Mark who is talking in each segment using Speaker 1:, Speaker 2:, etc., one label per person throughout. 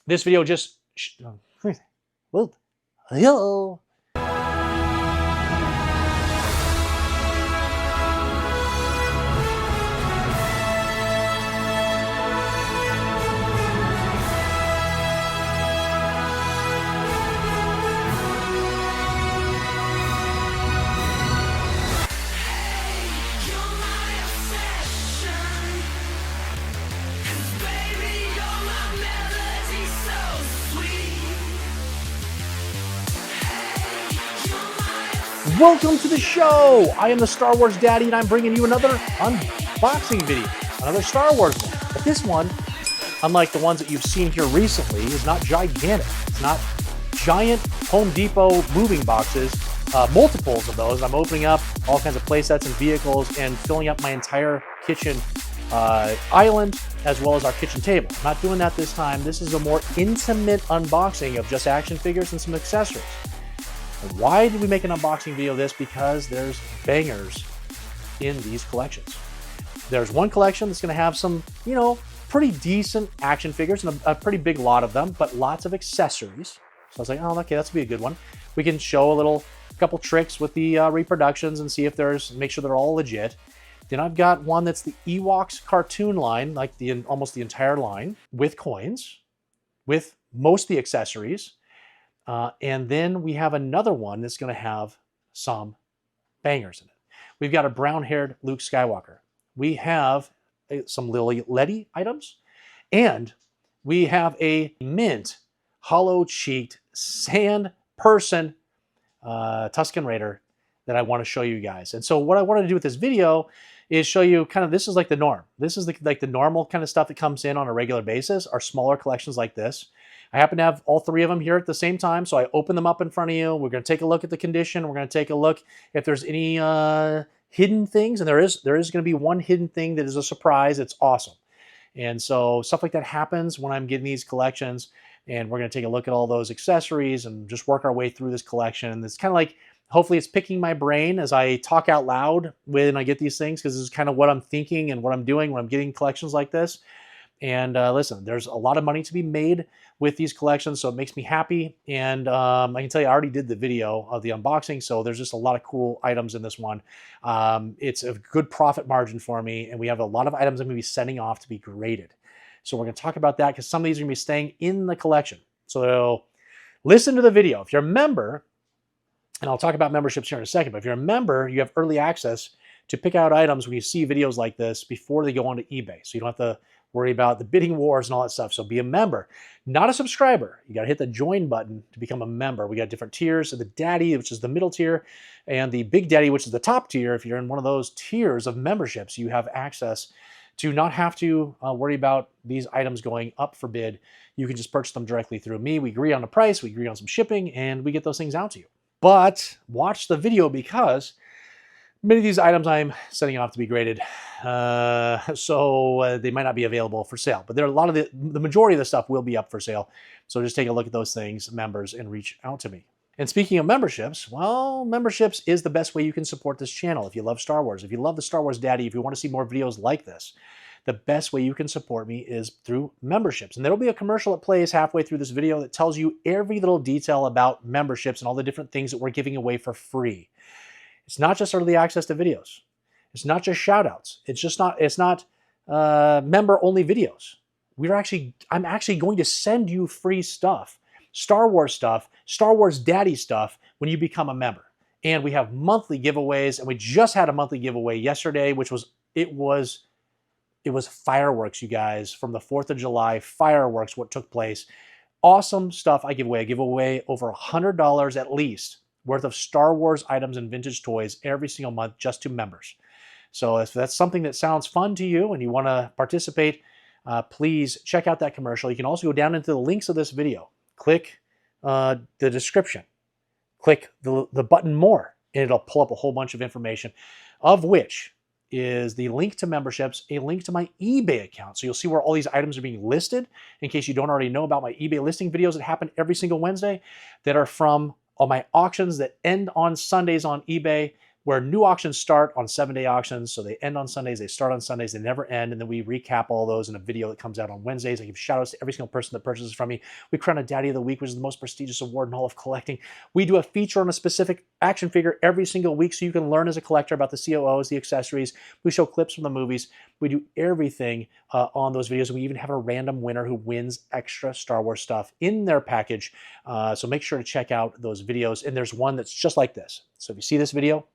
Speaker 1: This video just... Well, hello. Welcome to the show. I am the Star Wars Daddy, and I'm bringing you another unboxing video, another Star Wars one. But this one, unlike the ones that you've seen here recently, is not gigantic. It's not giant Home Depot moving boxes, multiples of those. I'm opening up all kinds of play sets and vehicles and filling up my entire kitchen island, as well as our kitchen table. I'm not doing that this time. This is a more intimate unboxing of just action figures and some accessories. Why did we make an unboxing video of this? Because there's bangers in these collections. There's one collection that's going to have some, pretty decent action figures and a pretty big lot of them, but lots of accessories. So I was like, oh, okay, that's going to be a good one. We can show a couple tricks with the reproductions and see if make sure they're all legit. Then I've got one that's the Ewoks Cartoon line, like almost the entire line, with coins, with most of the accessories. And then we have another one that's going to have some bangers in it. We've got a brown-haired Luke Skywalker. We have some Lili Ledy items. And we have a mint, hollow-cheeked, sand person Tuscan Raider that I want to show you guys. And so what I wanted to do with this video is show you kind of, this is like the norm. This is like the normal kind of stuff that comes in on a regular basis, our smaller collections like this. I happen to have all three of them here at the same time, so I open them up in front of you. We're going to take a look at the condition. We're going to take a look if there's any hidden things, and there is going to be one hidden thing that is a surprise. It's awesome. And so stuff like that happens when I'm getting these collections, and we're going to take a look at all those accessories and just work our way through this collection. It's kind of like, hopefully it's picking my brain as I talk out loud when I get these things, because this is kind of what I'm thinking and what I'm doing when I'm getting collections like this. And listen, there's a lot of money to be made with these collections, so it makes me happy. And I can tell you, I already did the video of the unboxing, so there's just a lot of cool items in this one. It's a good profit margin for me, and we have a lot of items I'm going to be sending off to be graded. So we're going to talk about that, because some of these are going to be staying in the collection. So listen to the video. If you're a member, and I'll talk about memberships here in a second, but if you're a member, you have early access to pick out items when you see videos like this before they go onto eBay. So you don't have to worry about the bidding wars and all that stuff. So be a member, not a subscriber. You got to hit the join button to become a member. We got different tiers. So the Daddy, which is the middle tier, and the Big Daddy, which is the top tier. If you're in one of those tiers of memberships, you have access to not have to worry about these items going up for bid. You can just purchase them directly through me. We agree on the price, we agree on some shipping, and we get those things out to you. But watch the video, because many of these items I'm sending off to be graded, so they might not be available for sale. But there are a lot of the majority of the stuff will be up for sale. So just take a look at those things, members, and reach out to me. And speaking of memberships, well, memberships is the best way you can support this channel. If you love Star Wars, if you love the Star Wars Daddy, if you want to see more videos like this, the best way you can support me is through memberships. And there will be a commercial that plays halfway through this video that tells you every little detail about memberships and all the different things that we're giving away for free. It's not just early access to videos. It's not just shout outs. It's not member only videos. I'm actually going to send you free stuff, Star Wars Daddy stuff when you become a member. And we have monthly giveaways, and we just had a monthly giveaway yesterday, which was fireworks, you guys, from the 4th of July, fireworks, what took place. Awesome stuff I give away. I give away over $100 at least worth of Star Wars items and vintage toys every single month just to members. So if that's something that sounds fun to you and you want to participate, please check out that commercial. You can also go down into the links of this video. Click the description. Click the button more, and it'll pull up a whole bunch of information, of which is the link to memberships, a link to my eBay account. So you'll see where all these items are being listed, in case you don't already know about my eBay listing videos that happen every single Wednesday, that are from all my auctions that end on Sundays on eBay. where new auctions start on 7-day auctions. So they end on Sundays, they start on Sundays, they never end. And then we recap all those in a video that comes out on Wednesdays. I give shout outs to every single person that purchases from me. We crown a Daddy of the Week, which is the most prestigious award in all of collecting. We do a feature on a specific action figure every single week so you can learn as a collector about the COOs, the accessories. We show clips from the movies. We do everything on those videos. We even have a random winner who wins extra Star Wars stuff in their package. So make sure to check out those videos. And there's one that's just like this. So if you see this video,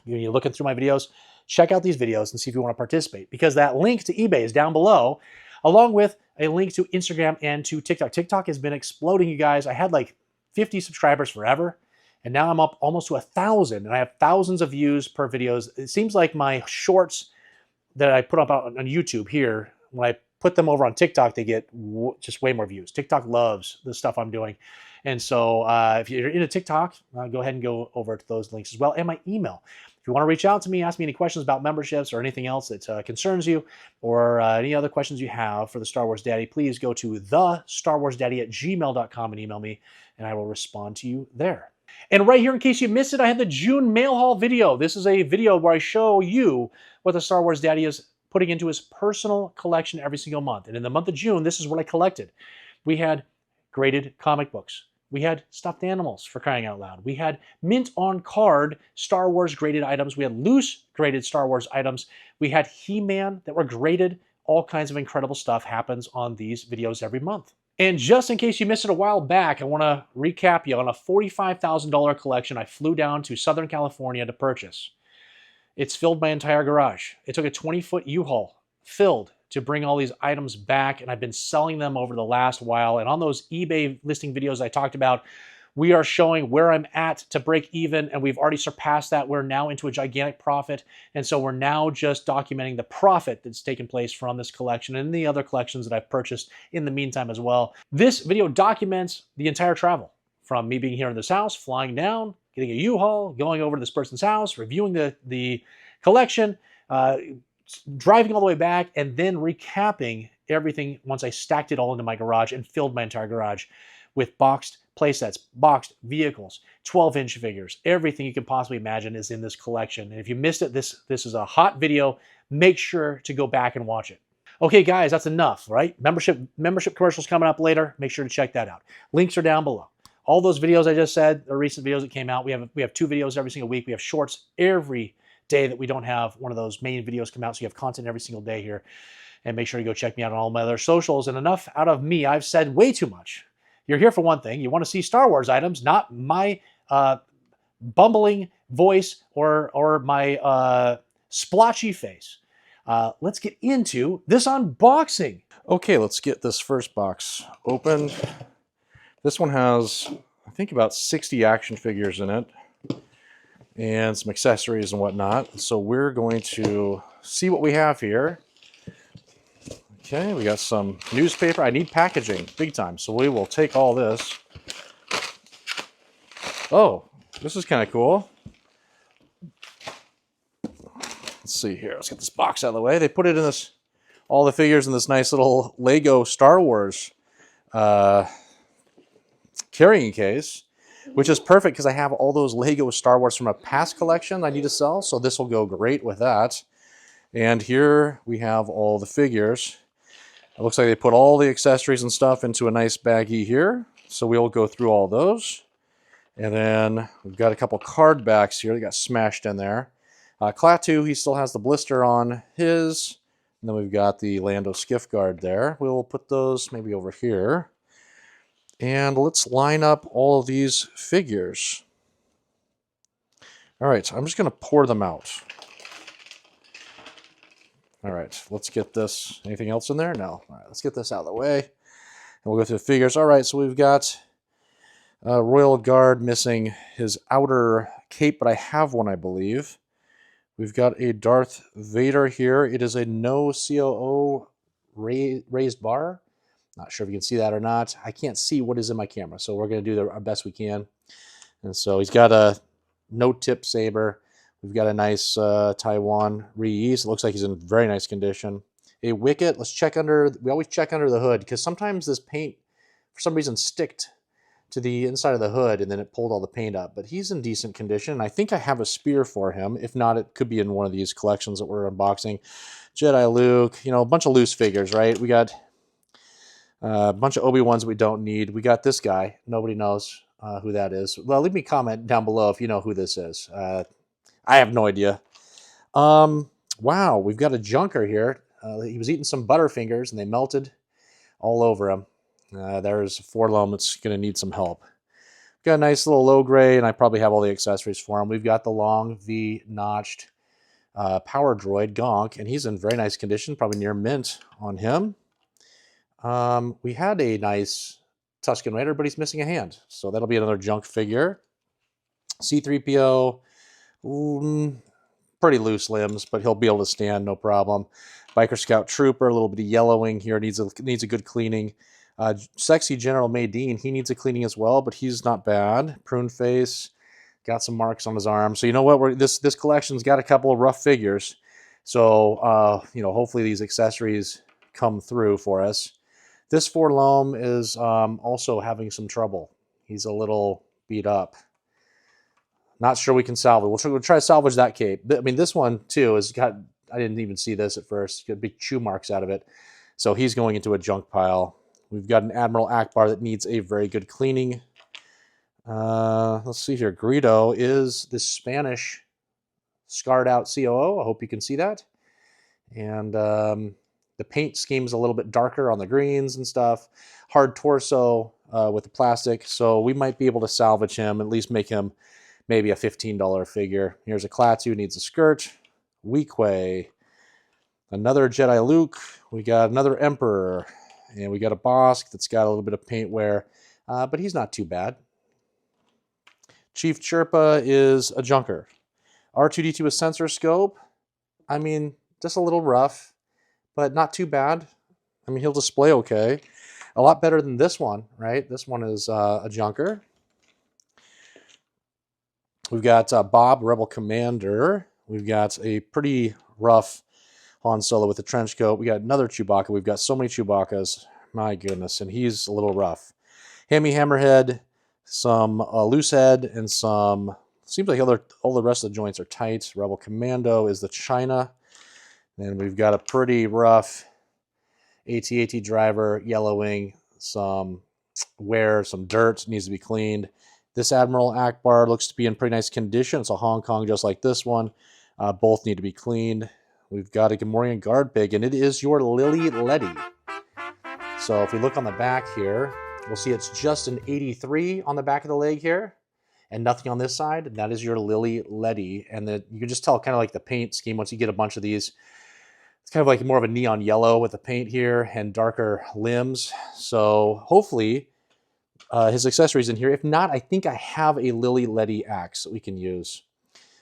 Speaker 1: you're looking through my videos, check out these videos and see if you want to participate, because that link to eBay is down below, along with a link to Instagram and to TikTok. TikTok has been exploding, you guys. I had like 50 subscribers forever, and now I'm up almost to 1,000, and I have thousands of views per videos. It seems like my shorts that I put up on YouTube here, when I put them over on TikTok, they get just way more views. TikTok loves the stuff I'm doing. And so if you're into TikTok, go ahead and go over to those links as well, and my email. If you want to reach out to me, ask me any questions about memberships or anything else that concerns you, or any other questions you have for the Star Wars Daddy, please go to thestarwarsdaddy@gmail.com and email me, and I will respond to you there. And right here, in case you missed it, I had the June mail haul video. This is a video where I show you what the Star Wars Daddy is putting into his personal collection every single month. And in the month of June, this is what I collected. We had graded comic books. We had stuffed animals, for crying out loud. We had mint on card Star Wars graded items. We had loose graded Star Wars items. We had He-Man that were graded. All kinds of incredible stuff happens on these videos every month. And just in case you missed it a while back, I want to recap you on a $45,000 collection I flew down to Southern California to purchase. It's filled my entire garage. It took a 20-foot U-Haul filled to bring all these items back, and I've been selling them over the last while. And on those eBay listing videos I talked about, we are showing where I'm at to break even, and we've already surpassed that. We're now into a gigantic profit, and so we're now just documenting the profit that's taken place from this collection and the other collections that I've purchased in the meantime as well. This video documents the entire travel, from me being here in this house, flying down, getting a U-Haul, going over to this person's house, reviewing the collection, driving all the way back, and then recapping everything once I stacked it all into my garage and filled my entire garage with boxed playsets, boxed vehicles, 12-inch figures. Everything you can possibly imagine is in this collection. And if you missed it, this is a hot video. Make sure to go back and watch it. Okay, guys, that's enough, right? Membership commercials coming up later. Make sure to check that out. Links are down below. All those videos I just said are recent videos that came out. We have 2 videos every single week. We have shorts every day that we don't have one of those main videos come out, so you have content every single day here. And make sure to go check me out on all my other socials. And enough out of me. I've said way too much. You're here for one thing. You want to see Star Wars items, not my bumbling voice or my splotchy face. Let's get into this unboxing.
Speaker 2: Okay, let's get this first box open. This one has, I think, about 60 action figures in it, and some accessories and whatnot. So we're going to see what we have here. Okay, we got some newspaper. I need packaging, big time. So we will take all this. Oh, this is kind of cool. Let's see here. Let's get this box out of the way. They put it in this, all the figures in this nice little Lego Star Wars carrying case, which is perfect because I have all those Lego Star Wars from a past collection I need to sell, so this will go great with that. And here we have all the figures. It looks like they put all the accessories and stuff into a nice baggie here, so we'll go through all those. And then we've got a couple card backs here that got smashed in there. Klaatu, he still has the blister on his. And then we've got the Lando skiff guard there. We'll put those maybe over here. And let's line up all of these figures. All right, I'm just going to pour them out. All right, let's get this. Anything else in there? No. All right, let's get this out of the way. And we'll go through the figures. All right, so we've got Royal Guard missing his outer cape, but I have one, I believe. We've got a Darth Vader here. It is a no COO raised bar. Not sure if you can see that or not. I can't see what is in my camera, so we're going to do our best we can. And so he's got a no-tip saber. We've got a nice Taiwan reuse. It looks like he's in very nice condition. A Wicket. Let's check under. We always check under the hood because sometimes this paint, for some reason, sticked to the inside of the hood, and then it pulled all the paint up. But he's in decent condition. I think I have a spear for him. If not, it could be in one of these collections that we're unboxing. Jedi Luke, you know, a bunch of loose figures, right? We got a bunch of Obi-Wans we don't need. We got this guy. Nobody knows who that is. Well, leave me a comment down below if you know who this is. I have no idea. Wow, we've got a junker here. He was eating some Butterfingers, and they melted all over him. There's a Forlom that's going to need some help. Got a nice little low gray, and I probably have all the accessories for him. We've got the long V-notched power droid Gonk, and he's in very nice condition, probably near mint on him. We had a nice Tuscan Raider, but he's missing a hand, so that'll be another junk figure. C-3PO, pretty loose limbs, but he'll be able to stand, no problem. Biker Scout Trooper, a little bit of yellowing here, needs a good cleaning. Sexy General Maydeen, he needs a cleaning as well, but he's not bad. Prune Face, got some marks on his arm. So you know what? This collection's got a couple of rough figures. So you know, hopefully these accessories come through for us. This Forlom is also having some trouble. He's a little beat up. Not sure we can salvage. We'll try to salvage that cape. I mean, this one too has got. I didn't even see this at first. Got big chew marks out of it. So he's going into a junk pile. We've got an Admiral Akbar that needs a very good cleaning. Let's see here. Greedo is the Spanish scarred out COO. I hope you can see that. And the paint scheme is a little bit darker on the greens and stuff. Hard torso with the plastic. So we might be able to salvage him, at least make him maybe a $15 figure. Here's a Klaatu, needs a skirt. Weequay. Another Jedi Luke. We got another Emperor. And we got a Bosk that's got a little bit of paint wear, but he's not too bad. Chief Chirpa is a junker. R2-D2 a sensor scope. I mean, just a little rough, but not too bad. I mean, he'll display okay. A lot better than this one, right? This one is a junker. We've got Bob, Rebel Commander. We've got a pretty rough Han Solo with a trench coat. We got another Chewbacca. We've got so many Chewbaccas. My goodness, and he's a little rough. Hammy Hammerhead, some loose head, and some... Seems like all the rest of the joints are tight. Rebel Commando is the China. And we've got a pretty rough AT-AT driver, yellowing, some wear, some dirt, needs to be cleaned. This Admiral Akbar looks to be in pretty nice condition. It's a Hong Kong just like this one. Both need to be cleaned. We've got a Gamorrean Guard Pig, and it is your Lili Ledy. So if we look on the back here, we'll see it's just an 83 on the back of the leg here, and nothing on this side. And that is your Lili Ledy. And you can just tell kind of like the paint scheme once you get a bunch of these. It's kind of like more of a neon yellow with the paint here and darker limbs. So hopefully his accessories in here. If not, I think I have a Lili Ledy axe that we can use.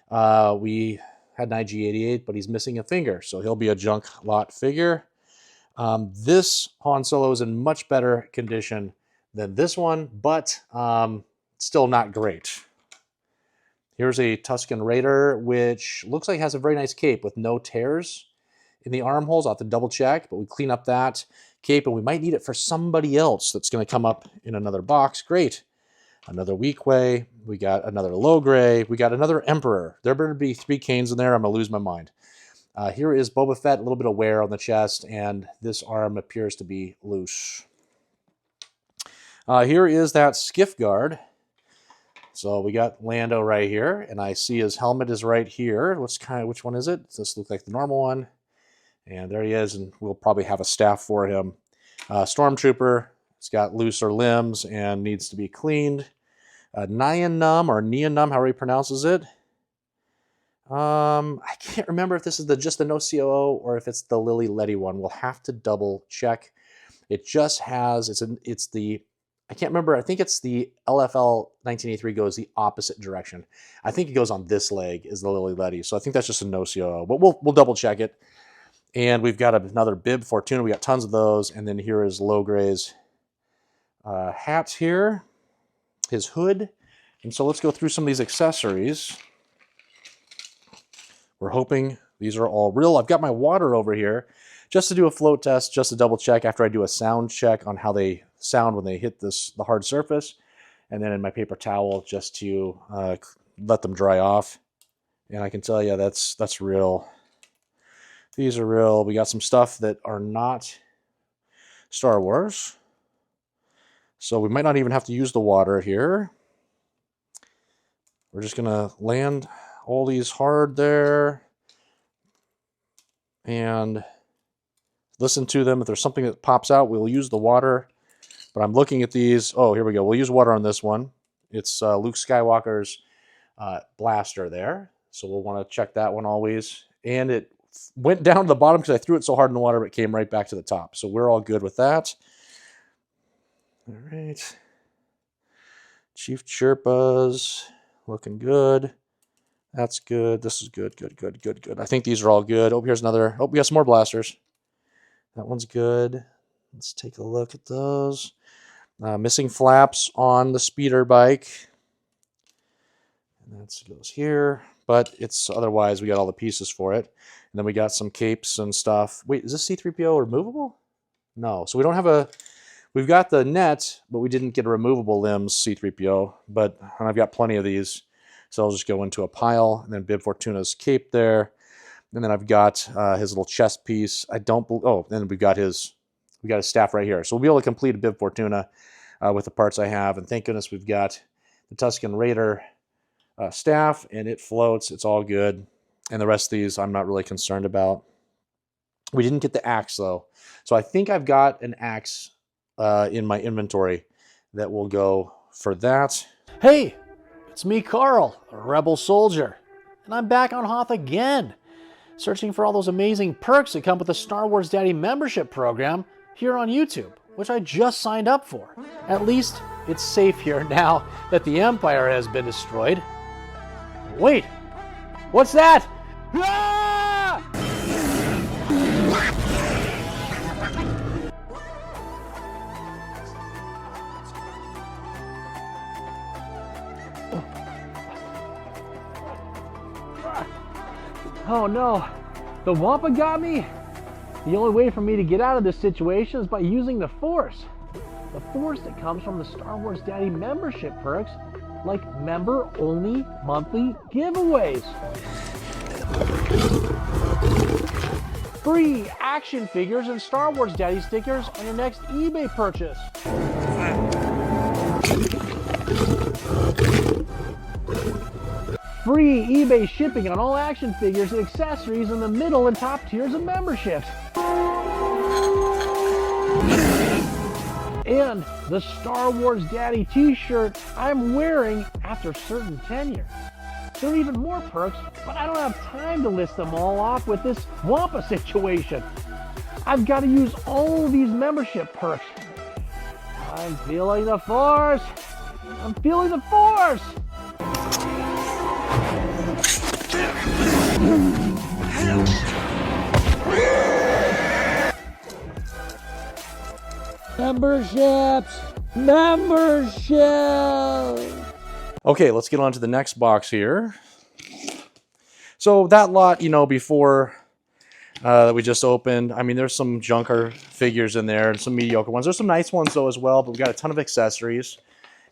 Speaker 2: We had an IG-88, but he's missing a finger, so he'll be a junk lot figure. This Han Solo is in much better condition than this one, but still not great. Here's a Tuscan Raider, which looks like it has a very nice cape with no tears in the armholes. I'll have to double check, but we clean up that cape, and we might need it for somebody else that's going to come up in another box. Great. Another Weequay. We got another Low Gray. We got another Emperor. There better be 3 Canes in there. I'm going to lose my mind. Here is Boba Fett, a little bit of wear on the chest, and this arm appears to be loose. Here is that Skiff Guard. So we got Lando right here, and I see his helmet is right here. Which one is it? Does this look like the normal one? And there he is, and we'll probably have a staff for him. Stormtrooper. It's got looser limbs and needs to be cleaned. Nyan or Neonum, however he pronounces it. I can't remember if this is just the no COO or if it's the Lili Ledy one. We'll have to double check. It just has, it's the, I can't remember, I think it's the LFL 1983 goes the opposite direction. I think it goes on this leg is the Lili Ledy. So I think that's just a no COO, but we'll double check it. And we've got another Bib Fortuna. We got tons of those. And then here is Low Gray's hat here, his hood. And so let's go through some of these accessories. We're hoping these are all real. I've got my water over here just to do a float test, just to double check after I do a sound check on how they sound when they hit the hard surface. and then in my paper towel just to let them dry off. And I can tell you that's real. These are real. We got some stuff that are not Star Wars. So we might not even have to use the water here. We're just going to land all these hard there and listen to them. If there's something that pops out, we'll use the water. But I'm looking at these. Oh, here we go. We'll use water on this one. It's Luke Skywalker's blaster there. So we'll want to check that one always. And it went down to the bottom because I threw it so hard in the water, but it came right back to the top. So we're all good with that. All right. Chief Chirpas, looking good. That's good. This is good, good, good, good, good. I think these are all good. Oh, here's another. Oh, we got some more blasters. That one's good. Let's take a look at those. Missing flaps on the speeder bike. And that goes here. But it's otherwise, we got all the pieces for it. And then we got some capes and stuff. Wait, is this C-3PO removable? No. So we don't have a... We've got the net, but we didn't get a removable limbs C-3PO. And I've got plenty of these. So I'll just go into a pile. And then Bib Fortuna's cape there. And then I've got his little chest piece. Oh, then we've got his staff right here. So we'll be able to complete a Bib Fortuna with the parts I have. And thank goodness we've got the Tuscan Raider staff, and it floats. It's all good. And the rest of these I'm not really concerned about. We didn't get the axe, though. So I think I've got an axe in my inventory that will go for that.
Speaker 1: Hey, it's me, Carl, a rebel soldier. And I'm back on Hoth again, searching for all those amazing perks that come with the Star Wars Daddy membership program here on YouTube, which I just signed up for. At least it's safe here now that the Empire has been destroyed. Wait, what's that? Ah! Oh no, the Wampa got me? The only way for me to get out of this situation is by using the Force. The Force that comes from the Star Wars Daddy membership perks, like member-only monthly giveaways. Free action figures and Star Wars Daddy stickers on your next eBay purchase. Free eBay shipping on all action figures and accessories in the middle and top tiers of memberships. And the Star Wars Daddy t-shirt I'm wearing after certain tenure. There are even more perks, but I don't have time to list them all off with this Wampa situation. I've got to use all these membership perks. I'm feeling the Force. I'm feeling the Force. Memberships!
Speaker 2: Okay, let's get on to the next box here. So that lot, before that we just opened, I mean, there's some junker figures in there and some mediocre ones. There's some nice ones, though, as well, but we've got a ton of accessories.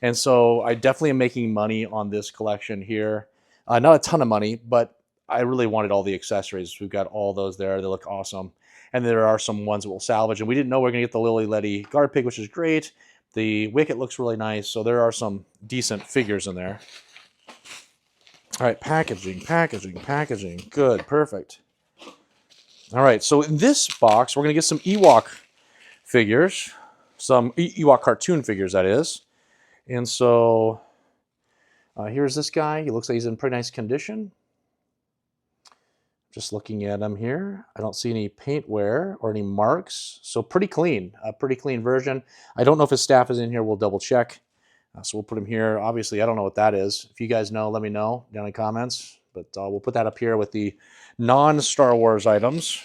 Speaker 2: And so I definitely am making money on this collection here. Not a ton of money, but I really wanted all the accessories. We've got all those there. They look awesome. And there are some ones that we'll salvage. And we didn't know we were going to get the Lili Ledy guard pig, which is great. The Wicket looks really nice. So there are some decent figures in there. All right, packaging. Good, perfect. All right, so in this box, we're going to get some Ewok figures. Some Ewok cartoon figures, that is. And so here's this guy. He looks like he's in pretty nice condition. Just looking at him here. I don't see any paint wear or any marks. So pretty clean, a pretty clean version. I don't know if his staff is in here. We'll double check. So we'll put him here. Obviously, I don't know what that is. If you guys know, let me know down in the comments. But we'll put that up here with the non-Star Wars items.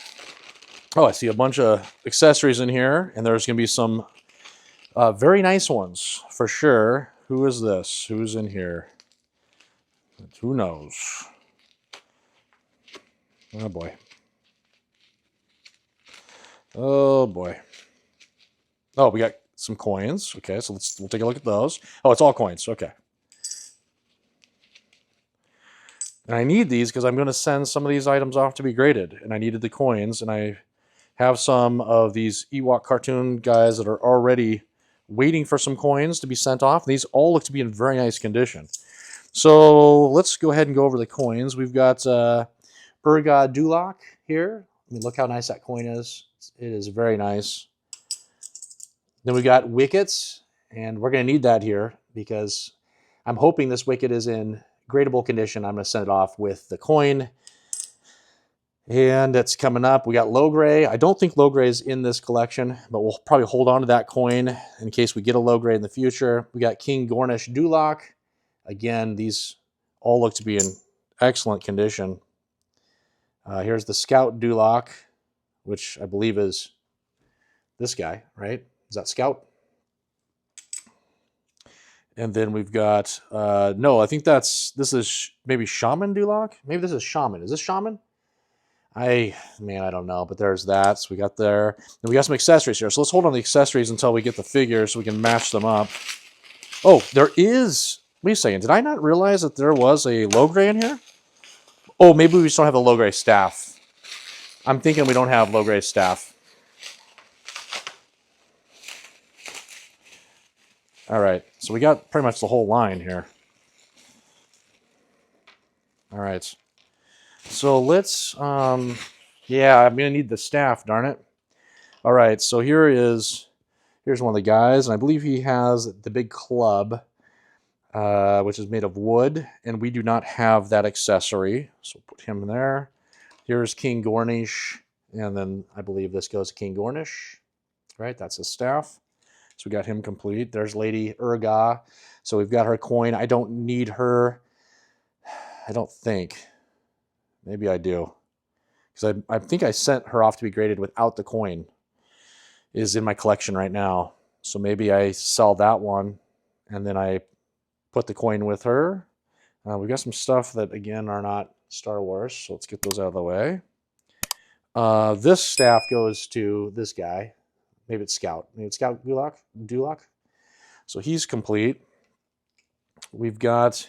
Speaker 2: Oh, I see a bunch of accessories in here. And there's going to be some very nice ones for sure. Who is this? Who's in here? Who knows? Oh boy. Oh boy. Oh, we got some coins. Okay, so we'll take a look at those. Oh, it's all coins. Okay. And I need these because I'm going to send some of these items off to be graded. And I needed the coins. And I have some of these Ewok Cartoon guys that are already waiting for some coins to be sent off. These all look to be in very nice condition. So let's go ahead and go over the coins. We've got Urga Dulak here. I mean, look how nice that coin is. It is very nice. Then we got Wickets. And we're going to need that here because I'm hoping this Wicket is in gradable condition. I'm going to send it off with the coin. And it's coming up. We got low gray. I don't think low gray is in this collection, but we'll probably hold on to that coin in case we get a low gray in the future. We got King Gornish Dulak. Again, these all look to be in excellent condition. Here's the Scout Dulak, which I believe is this guy, right? Is that Scout? And then we've got, no, I think this is maybe Shaman Dulak. Maybe this is Shaman. Is this Shaman? I don't know, but there's that. So we got there. And we got some accessories here. So let's hold on the accessories until we get the figures so we can match them up. Oh, there is, wait a second. Did I not realize that there was a low gray in here? Oh, maybe we just don't have the low gray staff. I'm thinking we don't have low gray staff. All right, so we got pretty much the whole line here. All right, so let's, yeah, I'm gonna need the staff, darn it. All right, so here's one of the guys, and I believe he has the big club, which is made of wood, and we do not have that accessory, so we'll put him there. Here's King Gornish, and then I believe this goes to King Gornish, right? That's his staff. So we got him complete. There's Lady Urga. So we've got her coin. I don't need her. I don't think. Maybe I do. Because I think I sent her off to be graded without the coin. Is in my collection right now. So maybe I sell that one. And then I put the coin with her. We've got some stuff that, again, are not Star Wars. So let's get those out of the way. This staff goes to this guy. Maybe it's Scout. Maybe it's Scout Dulak. So he's complete. We've got,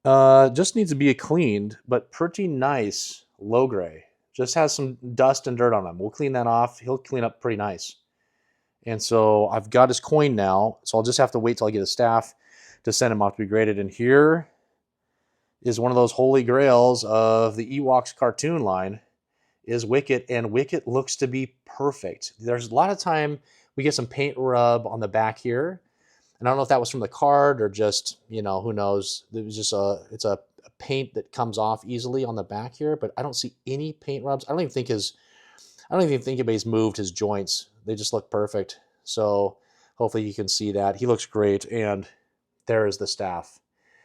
Speaker 2: just needs to be cleaned, but pretty nice low gray. Just has some dust and dirt on him. We'll clean that off. He'll clean up pretty nice. And so I've got his coin now. So I'll just have to wait till I get a staff to send him off to be graded. And here is one of those holy grails of the Ewoks Cartoon line. Is Wicket, and Wicket looks to be perfect. There's a lot of time we get some paint rub on the back here, and I don't know if that was from the card or just, you know, who knows. It was just it's a paint that comes off easily on the back here, but I don't see any paint rubs. I don't even think anybody's moved his joints. They just look perfect. So hopefully you can see that. He looks great, and there is the staff.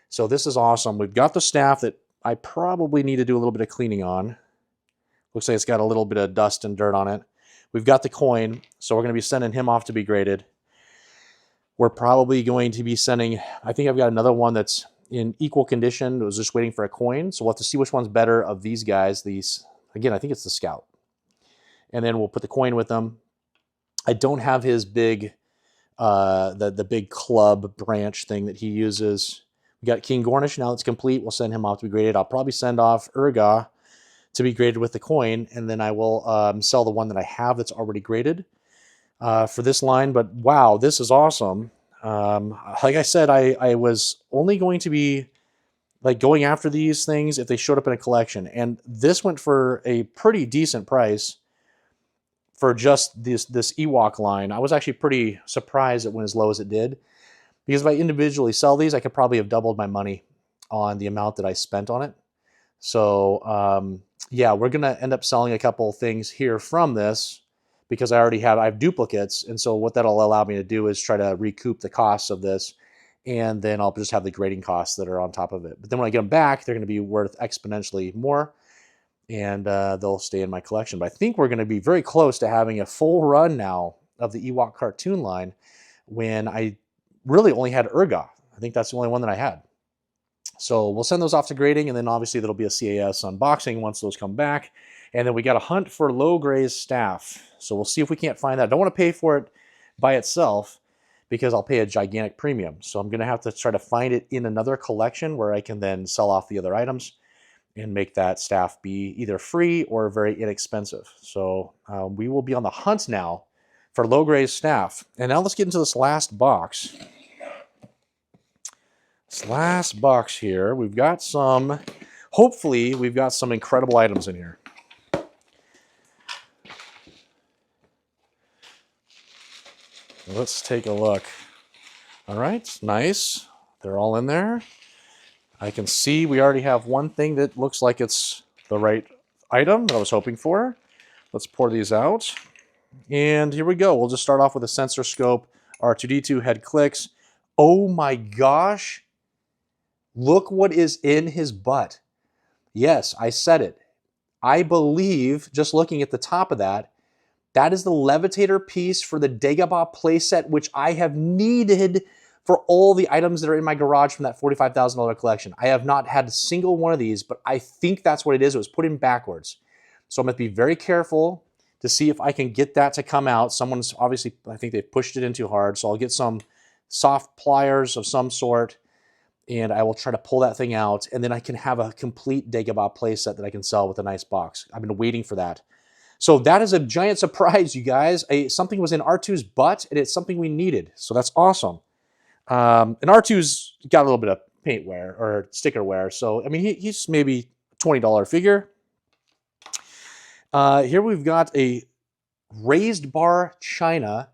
Speaker 2: So this is awesome. We've got the staff that I probably need to do a little bit of cleaning on. Looks like it's got a little bit of dust and dirt on it. We've got the coin, so we're going to be sending him off to be graded. We're probably going to be sending, I think I've got another one that's in equal condition. It was just waiting for a coin, so we'll have to see which one's better of these guys. These, again, I think it's the Scout. And then we'll put the coin with them. I don't have his big, the big club branch thing that he uses. We got King Gornish now that's complete. We'll send him off to be graded. I'll probably send off Urga to be graded with the coin, and then I will sell the one that I have that's already graded for this line. But wow, this is awesome. Like I said, I was only going to be like going after these things if they showed up in a collection, and this went for a pretty decent price for just this Ewok line. I was actually pretty surprised it went as low as it did, because if I individually sell these, I could probably have doubled my money on the amount that I spent on it. So yeah, we're going to end up selling a couple things here from this because I have duplicates. And so what that'll allow me to do is try to recoup the costs of this. And then I'll just have the grading costs that are on top of it. But then when I get them back, they're going to be worth exponentially more, and they'll stay in my collection. But I think we're going to be very close to having a full run now of the Ewok Cartoon line when I really only had Urga. I think that's the only one that I had. So we'll send those off to grading, and then obviously there'll be a CAS unboxing once those come back. And then we got to hunt for low grays staff. So we'll see if we can't find that. I don't want to pay for it by itself because I'll pay a gigantic premium. So I'm going to have to try to find it in another collection where I can then sell off the other items and make that staff be either free or very inexpensive. So we will be on the hunt now for low-grade staff. And now let's get into this last box. This last box here, we've got some, hopefully we've got some incredible items in here. Let's take a look. All right, nice. They're all in there. I can see we already have one thing that looks like it's the right item that I was hoping for. Let's pour these out. And here we go. We'll just start off with a sensor scope, R2-D2 head clicks. Oh my gosh. Look what is in his butt. Yes, I said it. I believe, just looking at the top of that, that is the levitator piece for the Dagobah playset, which I have needed for all the items that are in my garage from that $45,000 collection. I have not had a single one of these, but I think that's what it is. It was put in backwards. So I'm going to be very careful to see if I can get that to come out. Someone's obviously, I think they've pushed it in too hard. So I'll get some soft pliers of some sort, and I will try to pull that thing out, and then I can have a complete Dagobah playset that I can sell with a nice box. I've been waiting for that. So that is a giant surprise, you guys. Something was in R2's butt, and it's something we needed. So that's awesome. And R2's got a little bit of paint wear or sticker wear. So, I mean, he's maybe $20 figure. Here we've got a raised bar China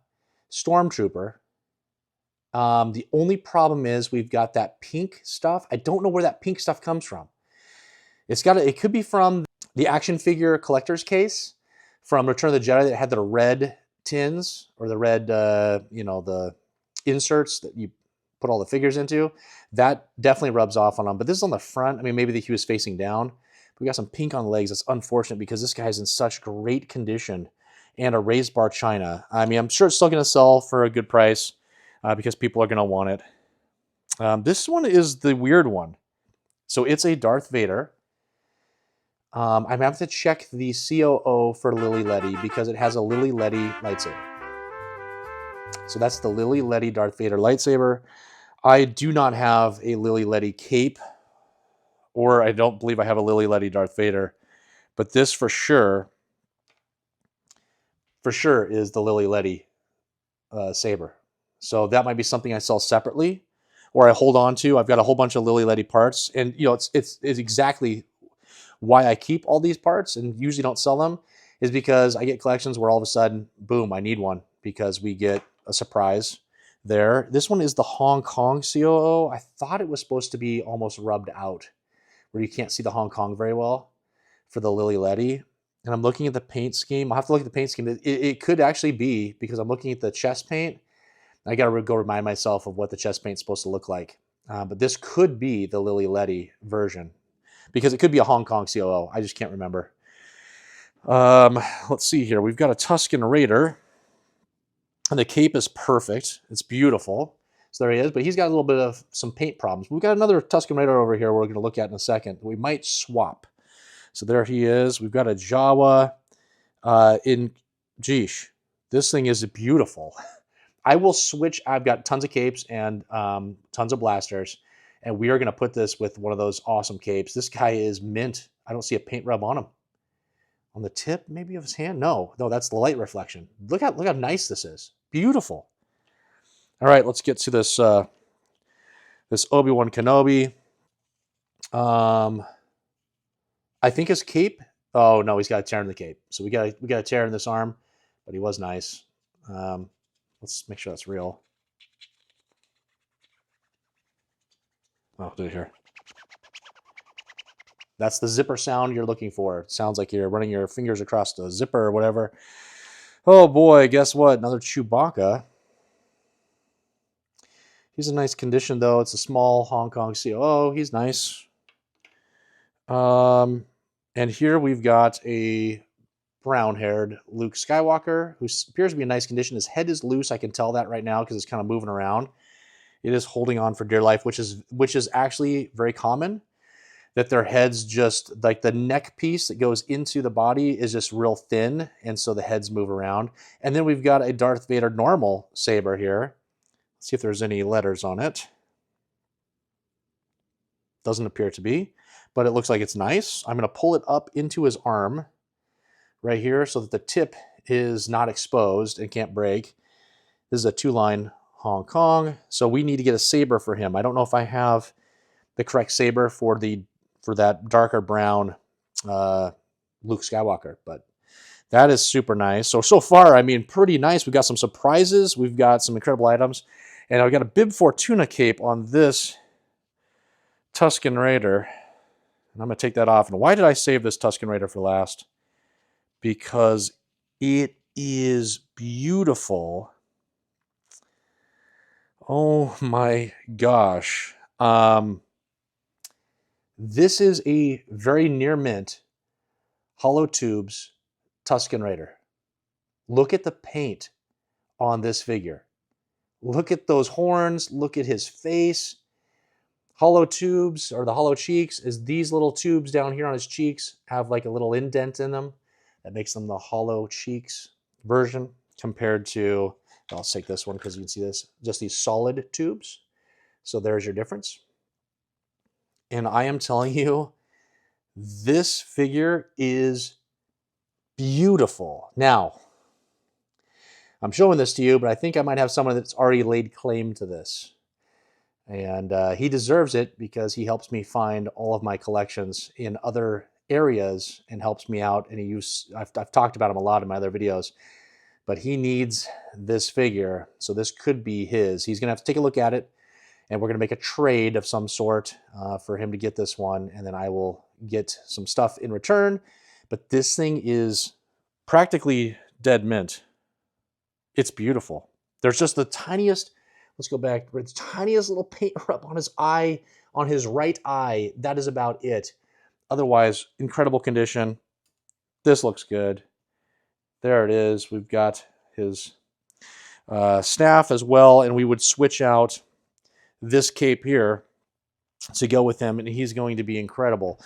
Speaker 2: Stormtrooper. The only problem is we've got that pink stuff. I don't know where that pink stuff comes from. It could be from the action figure collector's case from Return of the Jedi that had the red tins or the red, the inserts that you put all the figures into. That definitely rubs off on them. But this is on the front. I mean, maybe he was facing down. We got some pink on the legs. It's unfortunate because this guy's in such great condition, and a raised bar China. I mean, I'm sure it's still going to sell for a good price because people are going to want it. This one is the weird one. So it's a Darth Vader. I'm going to have to check the COO for Lili Ledy because it has a Lili Ledy lightsaber. So that's the Lili Ledy Darth Vader lightsaber. I do not have a Lili Ledy cape, or I don't believe I have a Lili Ledy Darth Vader. But this for sure is the Lili Ledy saber. So that might be something I sell separately, or I hold on to. I've got a whole bunch of Lili Ledy parts, and it's exactly why I keep all these parts and usually don't sell them is because I get collections where all of a sudden, boom, I need one because we get a surprise there. This one is the Hong Kong COO. I thought it was supposed to be almost rubbed out where you can't see the Hong Kong very well for the Lili Ledy. And I'm looking at the paint scheme. I'll have to look at the paint scheme. It could actually be because I'm looking at the chest paint. I got to go remind myself of what the chest paint's supposed to look like. But this could be the Lili Ledy version because it could be a Hong Kong COO. I just can't remember. Let's see here. We've got a Tuscan Raider. And the cape is perfect. It's beautiful. So there he is. But he's got a little bit of some paint problems. We've got another Tuscan Raider over here we're going to look at in a second. We might swap. So there he is. We've got a Jawa Geesh. This thing is beautiful. I will switch. I've got tons of capes and tons of blasters. And we are going to put this with one of those awesome capes. This guy is mint. I don't see a paint rub on him. On the tip, maybe of his hand? No, that's the light reflection. Look how nice this is. Beautiful. All right, let's get to this this Obi-Wan Kenobi. I think his cape. Oh no, he's got a tear in the cape. So we got a tear in this arm, but he was nice. Let's make sure that's real. Oh, do it here. That's the zipper sound you're looking for. It sounds like you're running your fingers across the zipper or whatever. Oh boy, guess what? Another Chewbacca. He's in nice condition though. It's a small Hong Kong COO. He's nice. And here we've got a brown-haired Luke Skywalker who appears to be in nice condition. His head is loose. I can tell that right now because it's kind of moving around. It is holding on for dear life, which is actually very common. that their heads just, like the neck piece that goes into the body is just real thin, and so the heads move around. And then we've got a Darth Vader normal saber here. Let's see if there's any letters on it. Doesn't appear to be, but it looks like it's nice. I'm going to pull it up into his arm right here so that the tip is not exposed and can't break. This is a 2-line Hong Kong, so we need to get a saber for him. I don't know if I have the correct saber for that darker brown Luke Skywalker, but that is super nice. So far, I mean, pretty nice. We've got some surprises. We've got some incredible items, and I've got a Bib Fortuna cape on this Tuscan Raider, and I'm going to take that off. And why did I save this Tuscan Raider for last? Because it is beautiful. Oh my gosh. This is a very near mint Hollow Tubes Tuscan Raider. Look at the paint on this figure. Look at those horns. Look at his face. Hollow tubes, or the hollow cheeks, is these little tubes down here on his cheeks have like a little indent in them. That makes them the hollow cheeks version compared to, I'll take this one because you can see this, just these solid tubes. So there's your difference. And I am telling you, this figure is beautiful. Now, I'm showing this to you, but I think I might have someone that's already laid claim to this. And he deserves it because he helps me find all of my collections in other areas and helps me out. And I've talked about him a lot in my other videos, but he needs this figure. So this could be his. He's going to have to take a look at it, and we're going to make a trade of some sort for him to get this one. And then I will get some stuff in return. But this thing is practically dead mint. It's beautiful. There's just the tiniest, let's go back, the tiniest little paint rub on his eye, on his right eye. That is about it. Otherwise, incredible condition. This looks good. There it is. We've got his staff as well, and we would switch out this cape here to go with him, and he's going to be incredible.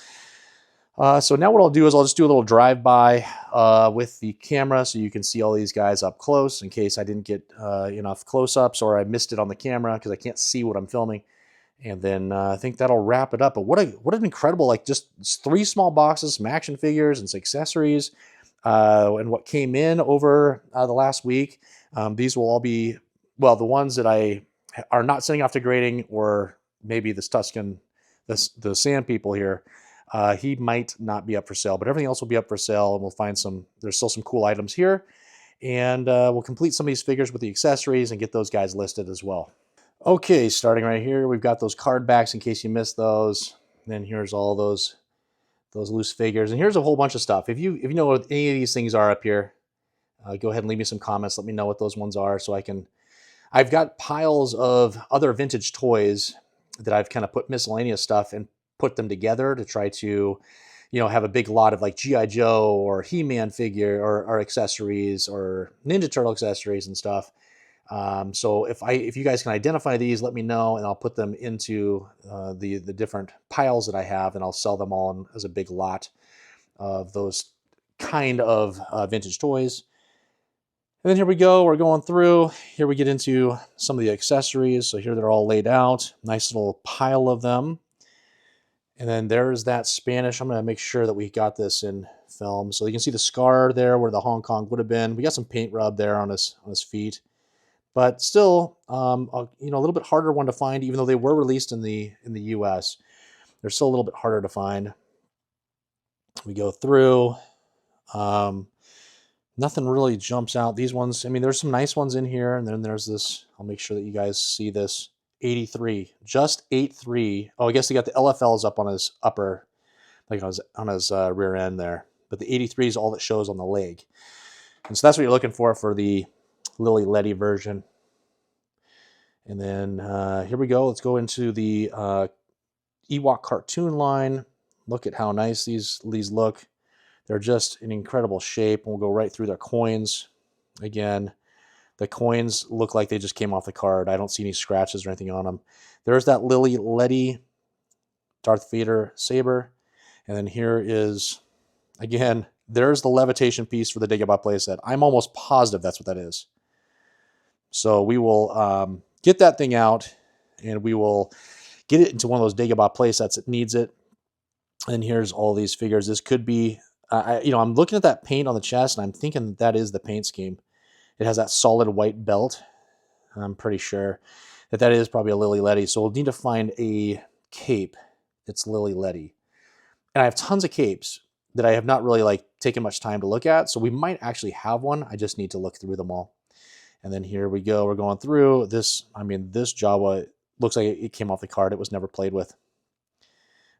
Speaker 2: So now what I'll do is I'll just do a little drive-by with the camera so you can see all these guys up close in case I didn't get enough close-ups or I missed it on the camera because I can't see what I'm filming. And then I think that'll wrap it up. But what an incredible, like just 3 small boxes, some action figures and some accessories, and what came in over the last week. These will all be, well, the ones that I are not sending off to grading, or maybe this Tuscan, the Sand People here. He might not be up for sale, but everything else will be up for sale, and we'll find there's still some cool items here, and we'll complete some of these figures with the accessories and get those guys listed as well. Okay, starting right here, we've got those card backs in case you missed those. And then here's all those loose figures, and here's a whole bunch of stuff. If you know what any of these things are up here, go ahead and leave me some comments. Let me know what those ones are so I can. I've got piles of other vintage toys that I've kind of put miscellaneous stuff and put them together to try to, have a big lot of like G.I. Joe or He-Man figure or accessories or Ninja Turtle accessories and stuff. So if you guys can identify these, let me know, and I'll put them into the different piles that I have, and I'll sell them all as a big lot of those kind of vintage toys. And then here we go, we're going through. Here we get into some of the accessories. So here they're all laid out. Nice little pile of them. And then there's that Spanish. I'm going to make sure that we got this in film. So you can see the scar there where the Hong Kong would have been. We got some paint rub there on his feet. But still, a little bit harder one to find, even though they were released in the U.S. They're still a little bit harder to find. We go through. Nothing really jumps out. These ones, I mean, there's some nice ones in here, and then there's this. I'll make sure that you guys see this. 83, just 83. Oh, I guess he got the LFLs up on his upper, like on his rear end there. But the 83 is all that shows on the leg. And so that's what you're looking for the Lili Ledy version. And then here we go. Let's go into the Ewoks Cartoon line. Look at how nice these look. They're just in incredible shape. We'll go right through their coins. Again, the coins look like they just came off the card. I don't see any scratches or anything on them. There's that Lili Ledy Darth Vader saber. And then here is, again, there's the levitation piece for the Dagobah playset. I'm almost positive that's what that is. So we will get that thing out, and we will get it into one of those Dagobah playsets that needs it. And here's all these figures. This could be, I'm looking at that paint on the chest, and I'm thinking that is the paint scheme. It has that solid white belt. I'm pretty sure that is probably a Lili Ledy. So we'll need to find a cape that's Lili Ledy. And I have tons of capes that I have not really taken much time to look at. So we might actually have one. I just need to look through them all. And then here we go. We're going through this. I mean, this Jawa looks like it came off the card. It was never played with.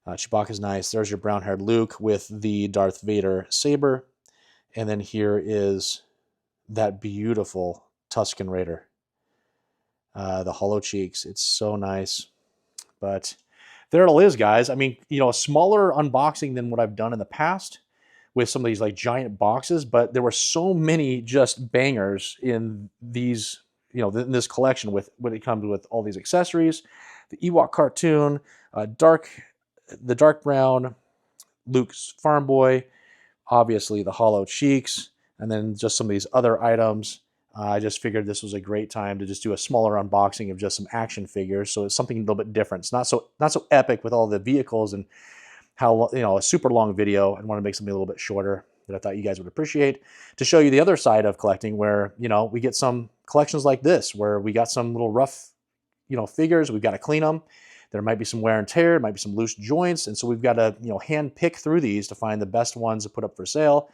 Speaker 2: Chewbacca's nice. There's your brown-haired Luke with the Darth Vader saber. And then here is that beautiful Tuscan Raider. The hollow cheeks. It's so nice. But there it all is, guys. I mean, a smaller unboxing than what I've done in the past with some of these giant boxes, but there were so many just bangers in these, in this collection when it comes with all these accessories, the Ewok Cartoon, the dark brown Luke's Farm Boy, obviously the hollow cheeks, and then just some of these other items. I just figured this was a great time to just do a smaller unboxing of just some action figures. So it's something a little bit different. It's not so epic with all the vehicles and how, a super long video. I want to make something a little bit shorter that I thought you guys would appreciate, to show you the other side of collecting, where, we get some collections like this, where we got some little rough, figures. We've got to clean them. There might be some wear and tear, might be some loose joints. And so we've got to, hand pick through these to find the best ones to put up for sale.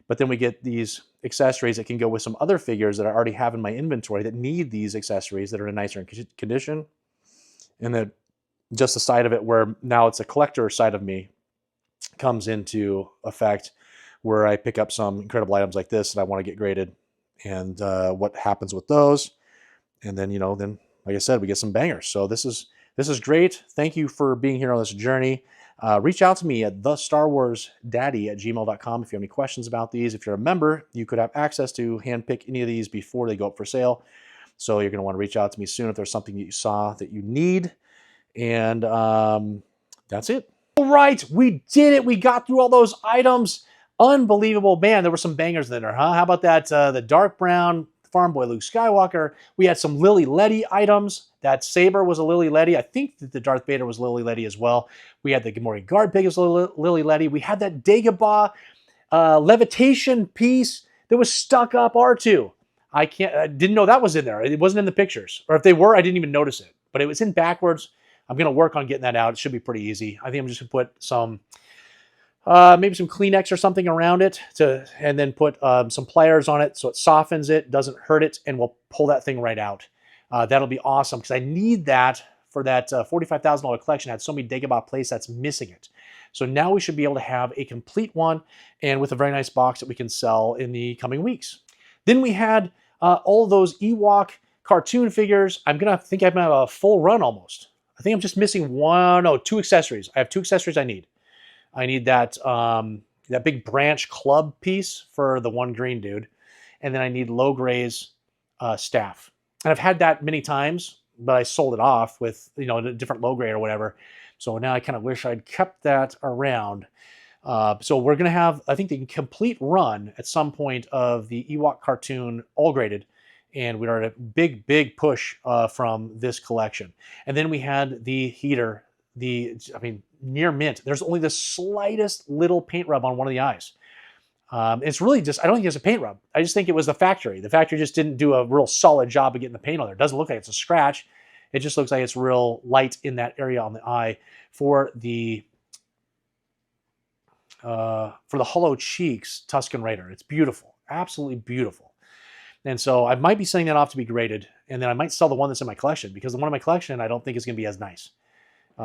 Speaker 2: But then we get these accessories that can go with some other figures that I already have in my inventory that need these accessories that are in nicer condition. And then just the side of it where now it's a collector side of me comes into effect, where I pick up some incredible items like this that I want to get graded, and what happens with those. And then, then like I said, we get some bangers. So this is great. Thank you for being here on this journey. Reach out to me at thestarwarsdaddy@gmail.com if you have any questions about these. If you're a member, you could have access to handpick any of these before they go up for sale. So you're going to want to reach out to me soon if there's something that you saw that you need. And that's it. All right, we did it. We got through all those items. Unbelievable. Man, there were some bangers in there, huh? How about that? The dark brown Farm Boy Luke Skywalker. We had some Lili Ledy items. That saber was a Lili Ledy. I think that the Darth Vader was Lili Ledy as well. We had the Gamorrean guard pig as Lili Ledy. We had that Dagobah levitation piece that was stuck up R2. I didn't know that was in there. It wasn't in the pictures. Or if they were, I didn't even notice it. But it was in backwards. I'm going to work on getting that out. It should be pretty easy. I think I'm just going to put some, maybe some Kleenex or something around it, and then put some pliers on it so it softens it, doesn't hurt it, and we'll pull that thing right out. That'll be awesome, because I need that for that $45,000 collection. I had so many Dagobah playsets missing it. So now we should be able to have a complete one, and with a very nice box that we can sell in the coming weeks. Then we had all of those Ewok cartoon figures. I'm going to think I'm going to have a full run almost. I think I'm just missing two accessories. I have two accessories I need. I need that that big branch club piece for the one green dude. And then I need Logray's staff. And I've had that many times, but I sold it off with, a different Logray or whatever. So now I kind of wish I'd kept that around. So we're going to have, I think, the complete run at some point of the Ewok cartoon, all graded. And we are at a big, big push from this collection. And then we had the heater, near mint. There's only the slightest little paint rub on one of the eyes. It's really just, I don't think it's a paint rub. I just think it was the factory. The factory just didn't do a real solid job of getting the paint on there. It doesn't look like it's a scratch. It just looks like it's real light in that area on the eye for the Hollow Cheeks Tusken Raider. It's beautiful, absolutely beautiful. And so I might be sending that off to be graded, and then I might sell the one that's in my collection, because the one in my collection I don't think is going to be as nice.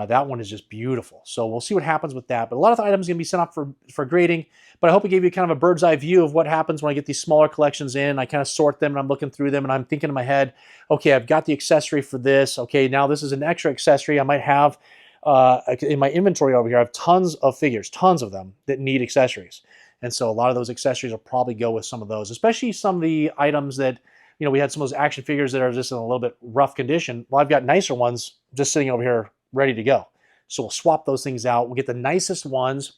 Speaker 2: That one is just beautiful. So we'll see what happens with that. But a lot of the items are going to be sent off for grading. But I hope I gave you kind of a bird's eye view of what happens when I get these smaller collections in. I kind of sort them, and I'm looking through them, and I'm thinking in my head, okay, I've got the accessory for this. Okay, now this is an extra accessory I might have in my inventory over here. I have tons of figures, tons of them that need accessories. And so a lot of those accessories will probably go with some of those, especially some of the items that, we had some of those action figures that are just in a little bit rough condition. Well, I've got nicer ones just sitting over here ready to go.
Speaker 1: So we'll swap those things out. We'll get the nicest ones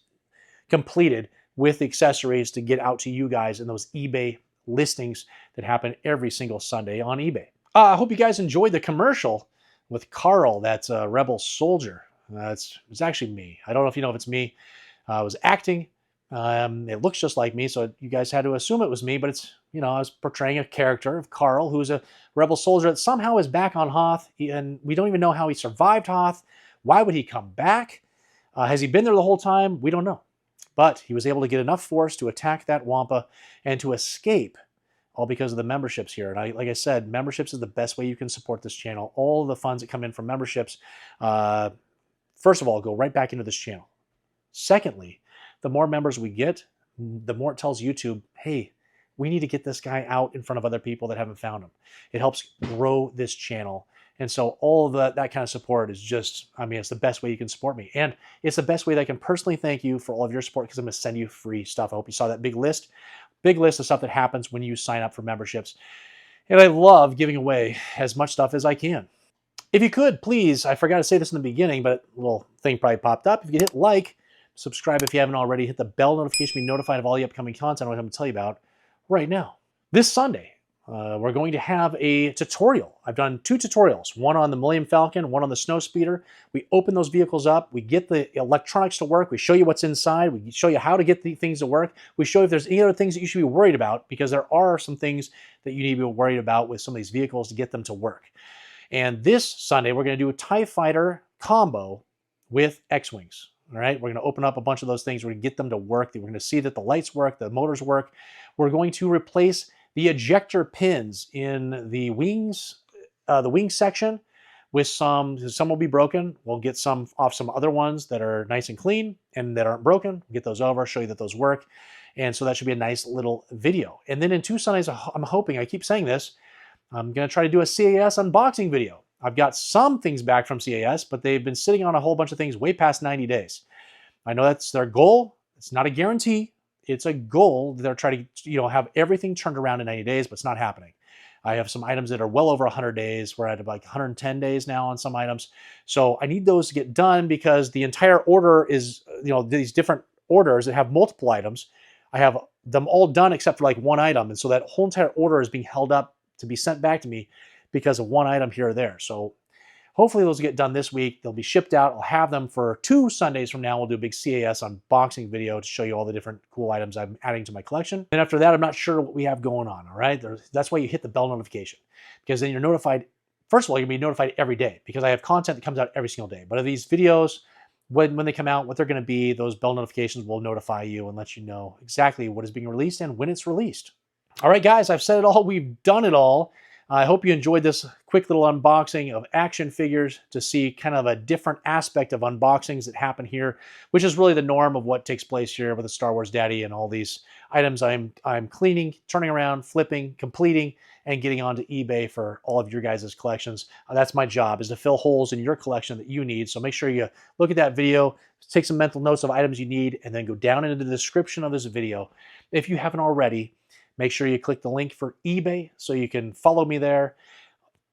Speaker 1: completed with accessories to get out to you guys in those eBay listings that happen every single Sunday on eBay. I hope you guys enjoyed the commercial with Carl, that's a rebel soldier. It's actually me. I don't know if you know if it's me. I was acting. It looks just like me, so you guys had to assume it was me, but it's, you know, I was portraying a character of Carl, who's a rebel soldier that somehow is back on Hoth, and we don't even know how he survived Hoth. Why would he come back? Has he been there the whole time? We don't know. But he was able to get enough force to attack that Wampa and to escape, all because of the memberships here. And like I said, memberships is the best way you can support this channel. All the funds that come in from memberships, first of all, go right back into this channel. Secondly, the more members we get, the more it tells YouTube, hey, we need to get this guy out in front of other people that haven't found him. It helps grow this channel. And so all of that kind of support is just, I mean, it's the best way you can support me. And it's the best way that I can personally thank you for all of your support, because I'm going to send you free stuff. I hope you saw that big list of stuff that happens when you sign up for memberships. And I love giving away as much stuff as I can. If you could, please, I forgot to say this in the beginning, but a little thing probably popped up. If you could hit like, subscribe if you haven't already, hit the bell notification to be notified of all the upcoming content I'm going to tell you about right now. This Sunday, we're going to have a tutorial. I've done 2 tutorials, one on the Millennium Falcon, one on the Snowspeeder. We open those vehicles up, we get the electronics to work, we show you what's inside, we show you how to get the things to work, we show you if there's any other things that you should be worried about, because there are some things that you need to be worried about with some of these vehicles to get them to work. And this Sunday, we're going to do a TIE Fighter combo with X-Wings. All right, we're going to open up a bunch of those things. We're going to get them to work. We're going to see that the lights work, the motors work. We're going to replace the ejector pins in the wings section with some will be broken. We'll get some off some other ones that are nice and clean and that aren't broken. Get those over, show you that those work. And so that should be a nice little video. And then in 2 Sundays, I'm hoping, I keep saying this, I'm going to try to do a CAS unboxing video. I've got some things back from CAS, but they've been sitting on a whole bunch of things way past 90 days. I know that's their goal. It's not a guarantee. It's a goal. They're trying to, you know, have everything turned around in 90 days, but it's not happening. I have some items that are well over 100 days. We're at like 110 days now on some items. So I need those to get done, because the entire order is, you know, these different orders that have multiple items. I have them all done except for like one item. And so that whole entire order is being held up to be sent back to me because of one item here or there. So hopefully those get done this week. They'll be shipped out. I'll have them for 2 Sundays from now. We'll do a big CAS unboxing video to show you all the different cool items I'm adding to my collection. And after that, I'm not sure what we have going on, all right? That's why you hit the bell notification, because then you're notified. First of all, you're going to be notified every day, because I have content that comes out every single day. But of these videos, when they come out, what they're going to be, those bell notifications will notify you and let you know exactly what is being released and when it's released. All right, guys, I've said it all. We've done it all. I hope you enjoyed this quick little unboxing of action figures to see kind of a different aspect of unboxings that happen here, which is really the norm of what takes place here with the Star Wars Daddy and all these items I'm cleaning, turning around, flipping, completing, and getting onto eBay for all of your guys' collections. That's my job, is to fill holes in your collection that you need. So make sure you look at that video, take some mental notes of items you need, and then go down into the description of this video. If you haven't already, make sure you click the link for eBay so you can follow me there.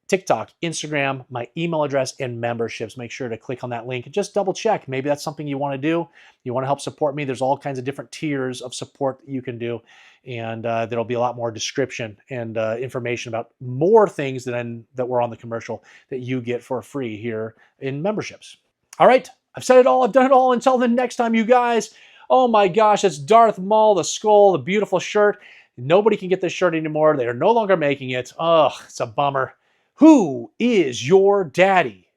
Speaker 1: TikTok, Instagram, my email address, and memberships. Make sure to click on that link and just double check. Maybe that's something you want to do. You want to help support me. There's all kinds of different tiers of support that you can do. And there'll be a lot more description and information about more things that were on the commercial that you get for free here in memberships. All right, I've said it all. I've done it all. Until the next time, you guys. Oh my gosh, it's Darth Maul, the skull, the beautiful shirt. Nobody can get this shirt anymore. They are no longer making it. Oh, it's a bummer. Who is your daddy?